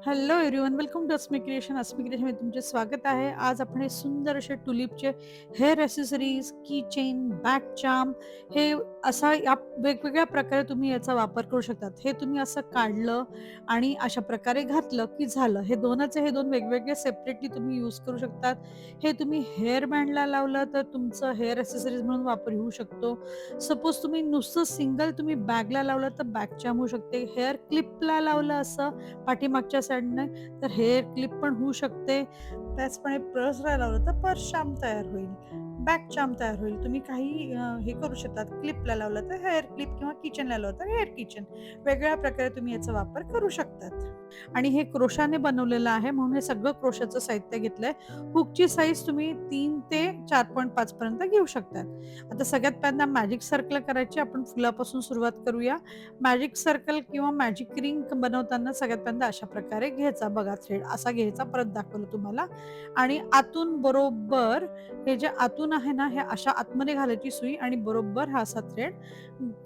Hello everyone, welcome to Asmi creation. Asmi क्रिएशनमध्ये तुमचे स्वागत आहे. आज आपण हे सुंदर असे टुलिपचे hair accessories, key chain, back charm हे असा या वेगवेगळ्या प्रकारे तुम्ही याचा वापर करू शकतात. हे तुम्ही असं काढलं आणि अशा प्रकारे घातलं की झालं. हे हे दोन वेगवेगळे सेपरेटली तुम्ही यूज करू शकतात. हे तुम्ही हेअर बँडला लावलं तर तुमचं हेअर ॲक्सेसरीज म्हणून वापर होऊ शकतो. सपोज तुम्ही नुसतं सिंगल तुम्ही बॅगला लावलं तर बॅक चार्म होऊ शकते. हेअर क्लिपला लावलं असं पाठीमागच्या साईडने तर हेअर क्लिप पण होऊ शकते. त्याचप्रमाणे पर्सला लावलं तर पर्स चार्म तयार होईल, बॅक चार्म तयार होईल. तुम्ही काही हे करू शकतात. क्लिपला लावलं तर हेअर क्लिप किंवा किचनला लावलं तर हेअर किचन. वेगळ्या प्रकारे तुम्ही याचा वापर करू शकतात. आणि हे क्रोशाने बनवलेलं आहे म्हणून हे सगळं क्रोशाचं साहित्य घेतलंय. हुकची साईज तुम्ही 3 ते 4.5 पर्यंत घेऊ शकतात. आता सगळ्यात पहिल्यांदा मॅजिक सर्कल करायची. आपण फुलापासून सुरुवात करूया. मॅजिक सर्कल किंवा मॅजिक रिंग बनवताना सगळ्यात पहिल्यांदा अशा प्रकारे घ्यायचा. बघा थ्रेड असा घ्यायचा, परत दाखवलं तुम्हाला. आणि आतून बरोबर हे जे आतून आहे ना, हे अशा आतमध्ये घालायची सुई आणि बरोबर हा असा थ्रेड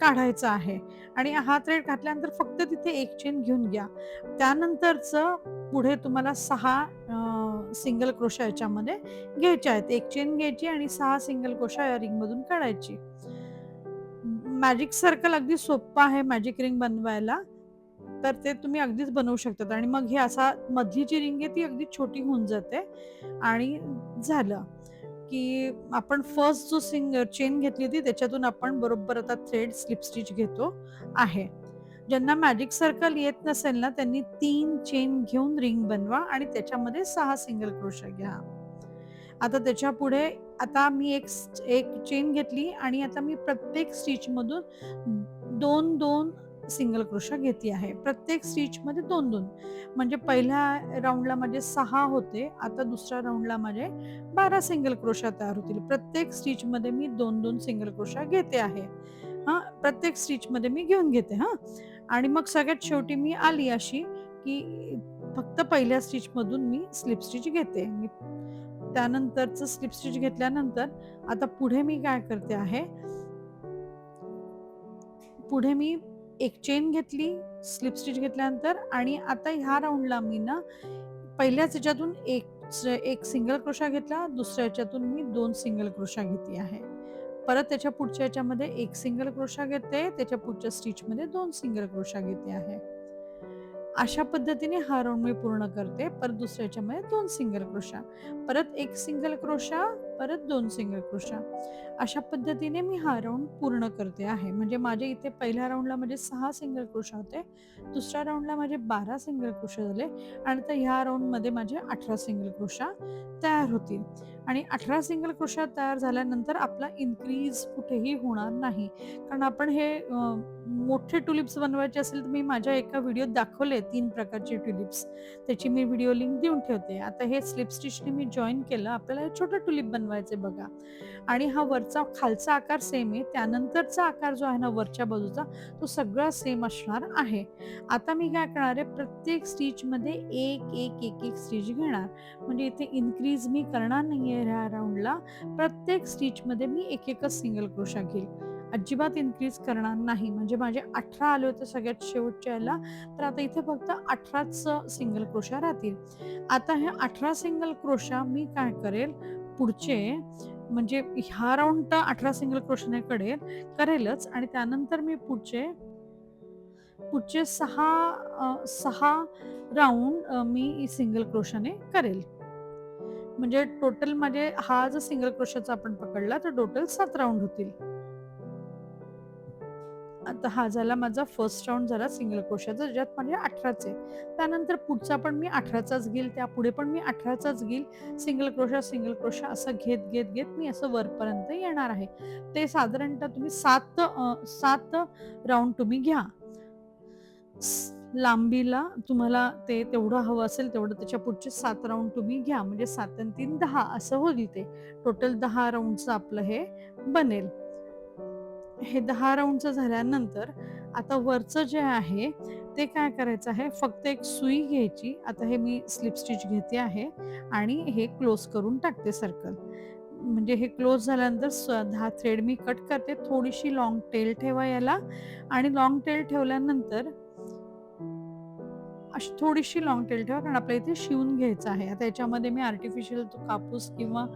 काढायचा आहे. आणि हा थ्रेड घातल्यानंतर फक्त तिथे एक चेन घेऊन घ्या. त्यानंतरचं पुढे तुम्हाला 6 सिंगल क्रोशा याच्यामध्ये घ्यायचे आहेत. एक चेन घ्यायची आणि 6 सिंगल क्रोशा या रिंगमधून काढायची. मॅजिक सर्कल अगदी सोप्पं आहे मॅजिक रिंग बनवायला. तर ते तुम्ही अगदीच बनवू शकतात आणि मग हे असा मधली जी रिंग आहे ती अगदी छोटी होऊन जाते आणि झालं, की आपण फर्स्ट जो चेन घेतली होती त्याच्यातून आपण बरोबर आता थ्रेड स्लिप स्टिच घेतो आहे. ज्यांना मॅजिक सर्कल येत नसेल ना, त्यांनी 3 चेन घेऊन रिंग बनवा आणि त्याच्यामध्ये 6 सिंगल क्रोशा घ्या. आता त्याच्यापुढे आता मी एक चेन घेतली आणि आता मी प्रत्येक स्टिचमधून 2-2 सिंगल क्रोशा घेते आहे. प्रत्येक स्टिचमध्ये 2-2 म्हणजे पहिल्या राउंडला माझे 6 होते. आता दुसऱ्या राउंडला माझे 12 सिंगल क्रोशा तयार होतील. प्रत्येक स्टिचमध्ये मी 2-2 सिंगल क्रोशा घेते आहे. हां, प्रत्येक स्टिचमध्ये मी घेऊन घेते हां. आणि मग सगळ्यात शेवटी मी आली अशी, की फक्त पहिल्या स्टिचमधून मी स्लिप स्टिच घेते. त्यानंतरचं स्लिप स्टिच घेतल्यानंतर आता पुढे मी काय करते आहे, पुढे मी एक चेन घेतली, स्लिप स्टिच घेतल्यानंतर आणि आता ह्या राउंडला मी ना पहिल्याच ह्याच्यातून एक सिंगल क्रोशा घेतला, दुसऱ्या ह्याच्यातून मी 2 सिंगल क्रोशा घेते आहे. परत त्याच्या पुढच्या ह्याच्यामध्ये 1 सिंगल क्रोशा घेते, त्याच्या पुढच्या स्टिचमध्ये 2 सिंगल क्रोशा घेते आहे. अशा पद्धतीने हा राउंड मी पूर्ण करते. परत दुसऱ्या ह्याच्यामध्ये 2 सिंगल क्रोशा, परत 1 सिंगल क्रोशा, परत 2 सिंगल क्रोशा. अशा पद्धतीने मी हा राउंड पूर्ण करते आहे. म्हणजे माझे इथे पहिल्या राउंडला माझे 6 सिंगल क्रोशा होते. दुसऱ्या राउंडला माझे 12 सिंगल क्रोशा झाले आणि आता ह्या राउंडमध्ये माझे 18 सिंगल क्रोशा तयार होतील. आणि 18 सिंगल क्रोशा तयार झाल्यानंतर आपला इन्क्रीज कुठेही होणार नाही. कारण आपण हे मोठे टुलिप्स बनवायचे असेल तर मी माझ्या एका व्हिडिओत दाखवले 3 प्रकारचे टुलिप्स. त्याची मी व्हिडिओ लिंक देऊन ठेवते. आता हे स्लिप स्टिचने मी जॉइन केलं. आपल्याला हे छोटं टुलिप बनवायचे बघा. आणि हा खालचा आकार सेम आहे. त्यानंतरचा आकार जो आहे ना वरच्या बाजूचा, तो सगळा सेम असणार आहे. आता मी काय करणार आहे, प्रत्येक स्टिचमध्ये एक स्टिच घेणार. म्हणजे इथे इन्क्रीज मी करणार नाहीये ह्या राउंडला. प्रत्येक स्टिचमध्ये मी एकच सिंगल क्रोशा घेईल. अजिबात इन्क्रीज करणार नाही. म्हणजे माझे 18 आले होते सगळ्यात शेवटच्या ह्याला, तर आता इथे फक्त 18च सिंगल क्रोशा राहतील. आता हे 18 सिंगल क्रोशा मी काय करेल, पुढचे म्हणजे ह्या राउंड तर 18 सिंगल क्रोशाने करेलच आणि त्यानंतर मी पुढचे पुढचे 6 राउंड मी सिंगल क्रोशाने करेल. म्हणजे टोटल माझे हा जर सिंगल क्रोशाचा आपण पकडला तर टोटल 7 राउंड होतील. आता हा झाला माझा फर्स्ट राउंड झाला सिंगल क्रोशाचा, ज्यात माझे 18च आहे. त्यानंतर पुढचा पण मी 18चाच घेईल, त्यापुढे पण मी 18चाच घेईल. सिंगल क्रोशा असं घेत मी असं वरपर्यंत येणार आहे. ते साधारणतः तुम्ही 7 राउंड तुम्ही घ्या. लांबीला तुम्हाला ते तेवढं हवं असेल तेवढं त्याच्या पुढचे 7 राउंड तुम्ही घ्या. म्हणजे 7 आणि 3 10 असं होईल ते. टोटल 10 राउंडचं आपलं हे बनेल. हे 10 राउंडचं झाल्यानंतर आता वरचं जे आहे ते काय करायचं आहे, फक्त एक सुई घ्यायची. आता हे मी स्लिप स्टिच घेते आहे आणि हे क्लोज करून टाकते सर्कल. म्हणजे हे क्लोज झाल्यानंतर 10 थ्रेड मी कट करते. थोडीशी लाँग टेल ठेवा याला आणि लाँग टेल ठेवल्यानंतर अशी थोडीशी लाँग टेल ठेवा, कारण आपल्याला इथे शिवून घ्यायचं आहे. आता याच्यामध्ये मी आर्टिफिशियल तो कापूस किंवा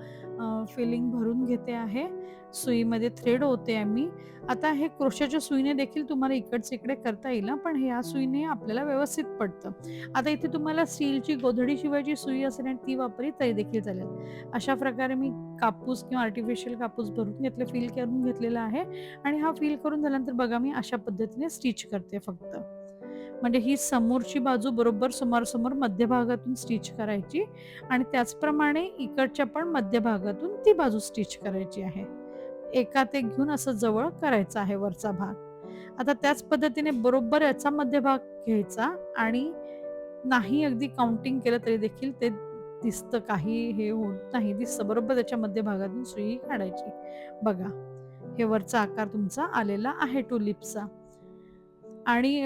फिलिंग भरून घेते आहे. सुईमध्ये थ्रेड ओवते आहे मी. आता हे क्रोशाच्या सुईने देखील तुम्हाला इकडचं इकडे करता येईल पण ह्या सुईने आपल्याला व्यवस्थित पडतं. आता इथे तुम्हाला स्टीलची गोधडी शिवायची सुई असेल आणि ती वापरली तरी देखील चालेल. अशा प्रकारे मी कापूस किंवा आर्टिफिशियल कापूस भरून घेतलं, फिल करून घेतलेला आहे आणि हा फिल करून झाल्यानंतर बघा मी अशा पद्धतीने स्टिच करते फक्त. म्हणजे ही समोरची बाजू बरोबर समोरासमोर मध्यभागातून स्टिच करायची आणि त्याचप्रमाणे इकडच्या पण मध्यभागातून ती बाजू स्टिच करायची आहे. एकात एक घेऊन असं जवळ करायचा आहे वरचा भाग. आता त्याच पद्धतीने बरोबर याचा मध्यभाग घ्यायचा आणि नाही अगदी काउंटिंग केलं तरी देखील ते दिसतं, काही हे होत नाही, दिसतं बरोबर त्याच्या मध्यभागातून सुई काढायची. बघा, हे वरचा आकार तुमचा आलेला आहे टुलिपचा. आणि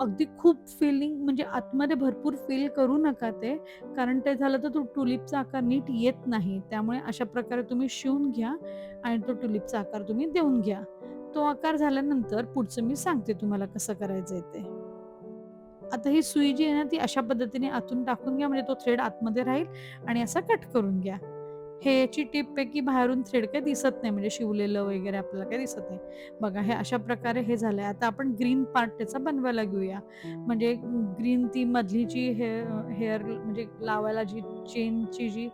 अगदी खूप फिलिंग म्हणजे आतमध्ये भरपूर फिल करू नका ते, कारण ते झालं तर तो टुलिपचा आकार नीट येत नाही. त्यामुळे अशा प्रकारे तुम्ही शिवून घ्या आणि तो टुलिपचा आकार तुम्ही देऊन घ्या. तो आकार झाल्यानंतर पुढचं मी सांगते तुम्हाला कसं करायचंय ते. आता ही सुई जी आहे ना, ती अशा पद्धतीने आतून टाकून घ्या म्हणजे तो थ्रेड आतमध्ये राहील आणि असा कट करून घ्या. हे याची टिप आहे की बाहेरून थ्रेड काही दिसत नाही, म्हणजे शिवलेलं वगैरे आपल्याला काही दिसत नाही. बघा हे अशा प्रकारे हे झालंय. आता आपण ग्रीन पार्ट त्याचा बनवायला घेऊया. म्हणजे ग्रीन ती मधली जी हेअर म्हणजे लावायला जी चेनची जी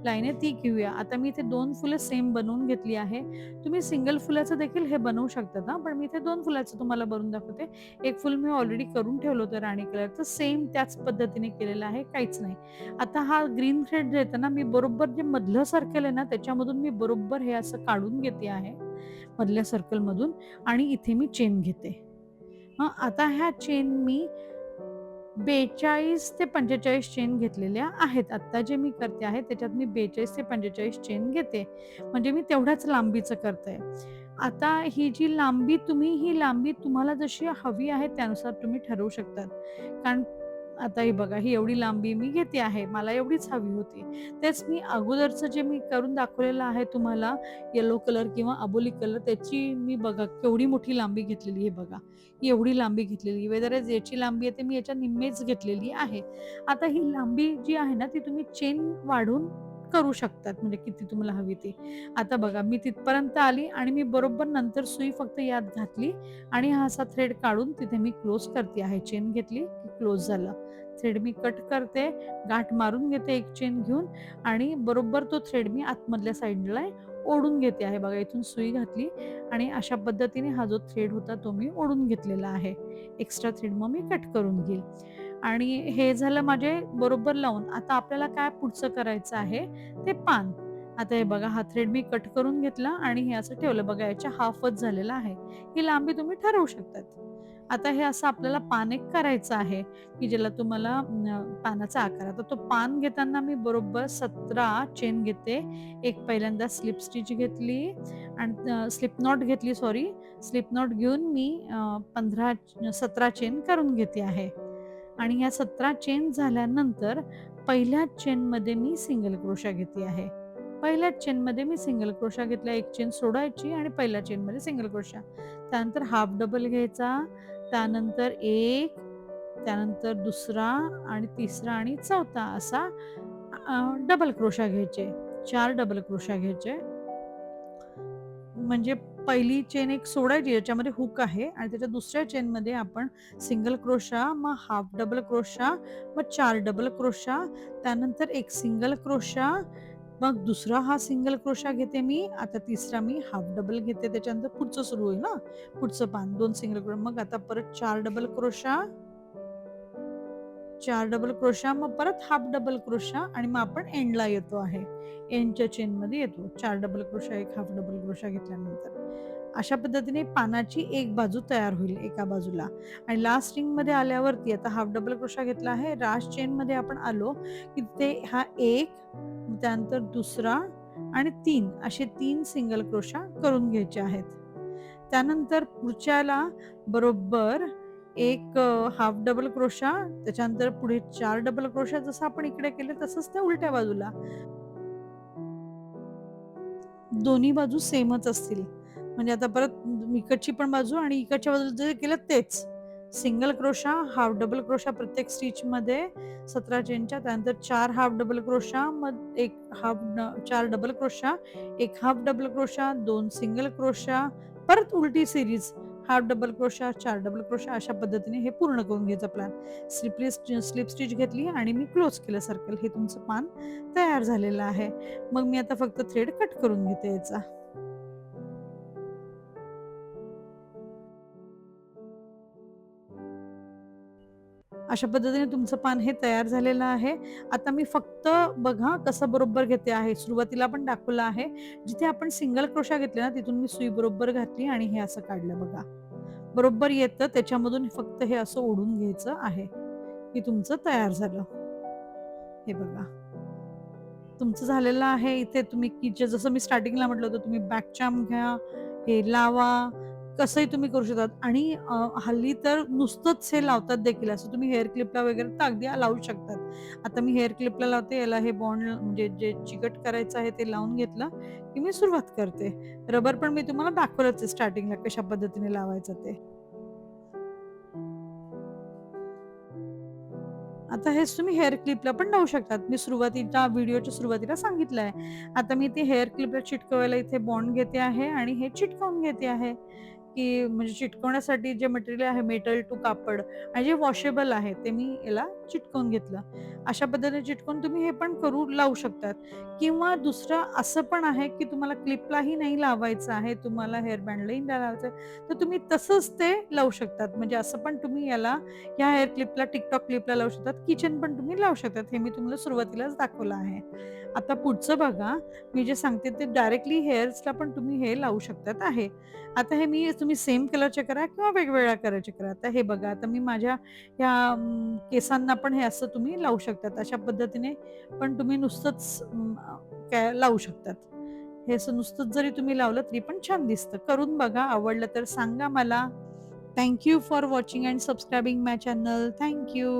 लाईन आहे ती घेऊया. आता मी इथे 2 फुलं सेम बनवून घेतली आहे. तुम्ही सिंगल फुलाचं देखील हे बनवू शकतात हां, पण मी इथे 2 फुलाचं तुम्हाला बनवून दाखवते. एक फुल मी ऑलरेडी करून ठेवलं होतं राणी कलरचं, सेम त्याच पद्धतीने केलेलं आहे, काहीच नाही. आता हा ग्रीन थ्रेड जे येतं ना, मी बरोबर जे मधलं सर्कल आहे ना, त्याच्यामधून मी बरोबर हे असं काढून घेते आहे, मधल्या सर्कलमधून आणि इथे मी चेन घेते. हां, आता ह्या चेन मी 42 ते 45 चेन घेतलेल्या आहेत. आत्ता जे मी करते आहे त्याच्यात मी 42 ते 45 चेन घेते. म्हणजे मी तेवढ्याच लांबीचं करते. आता ही जी लांबी ही लांबी तुम्हाला जशी हवी आहे त्यानुसार तुम्ही ठरवू शकतात. कारण आता ही बघा, ही एवढी लांबी मी घेते आहे. मला एवढीच हवी होती. तेच मी अगोदरचं जे मी करून दाखवलेलं आहे तुम्हाला येलो कलर किंवा अबोली कलर, त्याची मी बघा केवढी मोठी लांबी घेतलेली आहे बघा. ही एवढी लांबी घेतलेली, वेदरच याची लांबी आहे ते मी याच्या निम्मेच घेतलेली आहे. आता ही लांबी जी आहे ना, ती तुम्ही चेन वाढवून करू शकतात, म्हणजे किती तुम्हाला हवी ती. आता बघा मी तिथपर्यंत आली आणि मी बरोबर नंतर सुई फक्त यात घातली आणि हा असा थ्रेड काढून तिथे मी क्लोज करते आहे. चेन घेतली की क्लोज झालं. थ्रेड मी कट करते, गाठ मारून घेते एक चेन घेऊन आणि बरोबर तो थ्रेड मी आतमधल्या साईडला ओढून घेते आहे. बघा इथून सुई घातली आणि अशा पद्धतीने हा जो थ्रेड होता तो मी ओढून घेतलेला आहे. एक्स्ट्रा थ्रेड मग मी कट करून घेईल आणि हे झालं माझे बरोबर लावून. आता आपल्याला काय पुढचं करायचं आहे ते पान. आता हे बघा, हा थ्रेड मी कट करून घेतला आणि हे असं ठेवलं. बघा याच्या हाफच झालेला आहे. ही लांबी तुम्ही ठरवू शकतात. आता हे असं आपल्याला पान एक करायचं आहे की ज्याला तुम्हाला पानाचा आकार. आता तो पान घेताना मी बरोबर 17 चेन घेते. एक पहिल्यांदा स्लिप स्टिच घेतली आणि स्लिप नॉट घेतली, सॉरी. स्लिप नॉट घेऊन मी 17 चेन करून घेते आहे आणि या 17 चेन झाल्यानंतर पहिल्या चेनमध्ये मी सिंगल क्रोशा घेते आहे. पहिल्याच चेनमध्ये मी सिंगल क्रोशा घेतला, एक चेन सोडायची आणि पहिल्या चेनमध्ये सिंगल क्रोशा. त्यानंतर हाफ डबल घ्यायचा, त्यानंतर एक, त्यानंतर दुसरा आणि तिसरा आणि चौथा असा डबल क्रोशा घ्यायचे. 4 डबल क्रोशा घ्यायचे. म्हणजे पहिली चेन एक सोडायची, याच्यामध्ये हुक आहे आणि त्याच्या दुसऱ्या चेनमध्ये आपण सिंगल क्रोशा, मग हाफ डबल क्रोशा, मग 4 डबल क्रोशा, त्यानंतर एक सिंगल क्रोशा, मग दुसरा हा सिंगल क्रोशा घेते मी. आता तिसरा मी हाफ डबल घेते. त्याच्यानंतर पुढचं सुरू होईल ना, पुढचं पान 2 सिंगल क्रोशा, मग आता परत 4 डबल क्रोशा, 4 डबल क्रोशा, मग परत हाफ डबल क्रोशा आणि मग आपण एंडला येतो आहे. एंडच्या चेनमध्ये येतो. 4 डबल क्रोशा, एक हाफ डबल क्रोशा घेतल्यानंतर. अशा पद्धतीने पानाची एक बाजू तयार होईल एका बाजूला आणि लास्ट रिंगमध्ये आल्यावरती आता हाफ डबल क्रोशा घेतला आहे. लास्ट चेनमध्ये आपण आलो की ते हा एक, त्यानंतर दुसरा आणि 3 असे 3 सिंगल क्रोशा करून घ्यायचे आहेत. त्यानंतर पुढच्याला बरोबर एक हाफ डबल क्रोशा, त्याच्यानंतर पुढे 4 डबल क्रोशा, जसं आपण इकडे केले तसंच त्या उलट्या बाजूला. दोन्ही बाजू सेमच असतील. म्हणजे आता परत इकडची पण बाजू आणि इकडच्या बाजूला जे केलं तेच. Single crochet, half double crochet प्रत्येक स्टिचमध्ये 17 चेनच्या, त्यानंतर 4 हाफ डबल क्रोशा, मग एक 4 डबल क्रोशा, एक half double crochet, 2 single crochet, परत उलटी series half double crochet, 4 double crochet, अशा पद्धतीने हे पूर्ण करून घ्यायचं प्लॅन. स्लिप स्टिच घेतली आणि मी क्लोज केलं सर्कल. हे तुमचं पान तयार झालेलं आहे. मग मी आता फक्त थ्रेड कट करून घेते याचा. अशा पद्धतीने तुमचं पान हे तयार झालेलं आहे. आता मी फक्त बघा कसं बरोबर घेते आहे. सुरुवातीला पण दाखवलं आहे. जिथे आपण सिंगल क्रोशा घेतले ना, तिथून मी सुई बरोबर घातली आणि हे असं काढलं बघा. बरोबर येतं, त्याच्यामधून फक्त हे असं ओढून घ्यायचं आहे, की तुमचं तयार झालं. हे बघा. तुमचं झालेलं आहे. इथे तुम्ही की जसं मी स्टार्टिंगला म्हटलं होतं, तुम्ही बॅक चार्म घ्या, हे लावा, कसंही तुम्ही करू शकतात. आणि हल्ली तर नुसतंच हे लावतात देखील. असं तुम्ही हेअर क्लिपला वगैरे तर अगदी लावू शकतात. आता मी हेअर क्लिपला लावते. याला हे बॉन्ड म्हणजे जे चिकट करायचं आहे ते लावून घेतलं, की मी सुरुवात करते. रबर पण मी तुम्हाला दाखवलंच आहे स्टार्टिंगला कशा पद्धतीने लावायचं ते. आता हेच तुम्ही हेअर क्लिपला पण लावू शकतात. मी सुरुवातीच्या व्हिडिओच्या सुरुवातीला सांगितलं आहे. आता मी ते हेअर क्लिपला चिटकवायला इथे बॉन्ड घेते आहे आणि हे चिटकवून घेते आहे, की म्हणजे चिटकवण्यासाठी जे मटेरियल आहे मेटल टू कापड आणि जे वॉशेबल आहे ते मी याला चिटकवून घेतलं. अशा पद्धतीने चिटकवून तुम्ही हे पण लावू शकतात. किंवा दुसरं असं पण आहे, की तुम्हाला क्लिपलाही नाही लावायचं आहे, तुम्हाला हेअर बँडलाही नाही लावायचं आहे, तर तुम्ही तसंच ते लावू शकतात. म्हणजे असं पण तुम्ही याला ह्या हेअर क्लिपला, टिकटॉक क्लिपला लावू शकतात. किचन पण तुम्ही लावू शकतात. हे मी तुम्हाला सुरुवातीलाच दाखवलं आहे. आता पुढचं बघा, मी जे सांगते ते डायरेक्टली हेअर्सला पण तुम्ही हे लावू शकतात आहे. आता हे मी तुम्ही सेम कलरचे करा किंवा वेगवेगळ्या कलरचे करा. आता हे बघा, आता मी माझ्या ह्या केसांना पण हे असं तुम्ही लावू शकतात. अशा पद्धतीने पण तुम्ही नुसतंच काय लावू शकतात. हे असं नुसतंच जरी तुम्ही लावलं तरी पण छान दिसतं. करून बघा, आवडलं तर सांगा मला. Thank you for watching and subscribing my channel. Thank you.